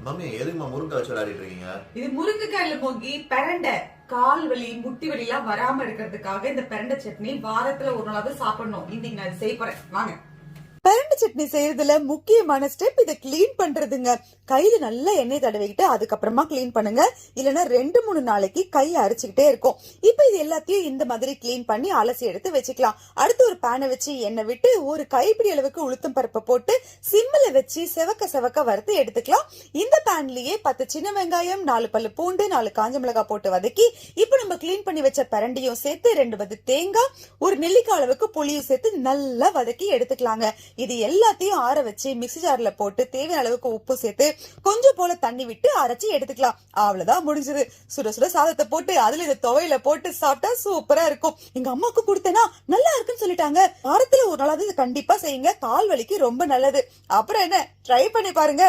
Mummy எதுக்குமா முருங்கை வச்சு விளையாடிட்டு இருக்கீங்க? இது முருங்கைக்காய் இல்ல மோகி, பிரண்டை. கால் வலி முட்டி வலி எல்லாம் வராம இருக்கிறதுக்காக இந்த பிரண்டை சட்னி வாரத்துல ஒரு நாளாவது சாப்பிடணும். இன்னைக்கு நான் செய்ய போறேன், வாங்க. பிரண்டை சட்னி செய்யறதுல முக்கியமான ஸ்டெப் இதை கிளீன் பண்றதுங்க. கையில நல்லா எண்ணெய் தடவிக்கிட்டு அதுக்கப்புறமா கிளீன் பண்ணுங்க. இல்லைன்னா 2-3 நாளைக்கு கையை அரைச்சுக்கிட்டே இருக்கும். இப்ப இது எல்லாத்தையும் இந்த மாதிரி கிளீன் பண்ணி அலசி எடுத்து வச்சுக்கலாம். அடுத்து ஒரு பேனை வச்சு எண்ணெய் விட்டு ஒரு கைப்பிடி அளவுக்கு உளுத்தம் பருப்பை போட்டு சிம்மில வச்சு செவக்க செவக்க வறுத்து எடுத்துக்கலாம். இந்த பேன்லயே 10 சின்ன வெங்காயம், 4 பல்லு பூண்டு, 4 காஞ்ச மிளகாய் போட்டு வதக்கி இப்ப நம்ம கிளீன் பண்ணி வச்ச பிரண்டையும் சேர்த்து 2 வது தேங்காய், ஒரு நெல்லிக்காய் அளவுக்கு புளியும் சேர்த்து நல்லா வதக்கி எடுத்துக்கலாங்க. இது எல்லாத்தையும் ஆற வச்சு மிக்ஸி ஜார்ல போட்டு தேவையான அளவுக்கு உப்பு சேர்த்து கொஞ்சம் போல தண்ணி விட்டு அரைச்சி எடுத்துக்கலாம். அவ்வளவுதான் முடிஞ்சது. சுட சுட சாதத்தை போட்டு அதுல இந்த துவையில போட்டு சாப்பிட்டா சூப்பரா இருக்கும். எங்க அம்மாவுக்கு கொடுத்தேன்னா நல்லா இருக்குன்னு சொல்லிட்டாங்க. வாரத்துல ஒரு நாளாவது கண்டிப்பா செய்யுங்க. கால் வலிக்கு ரொம்ப நல்லது. அப்புறம் என்ன, ட்ரை பண்ணி பாருங்க.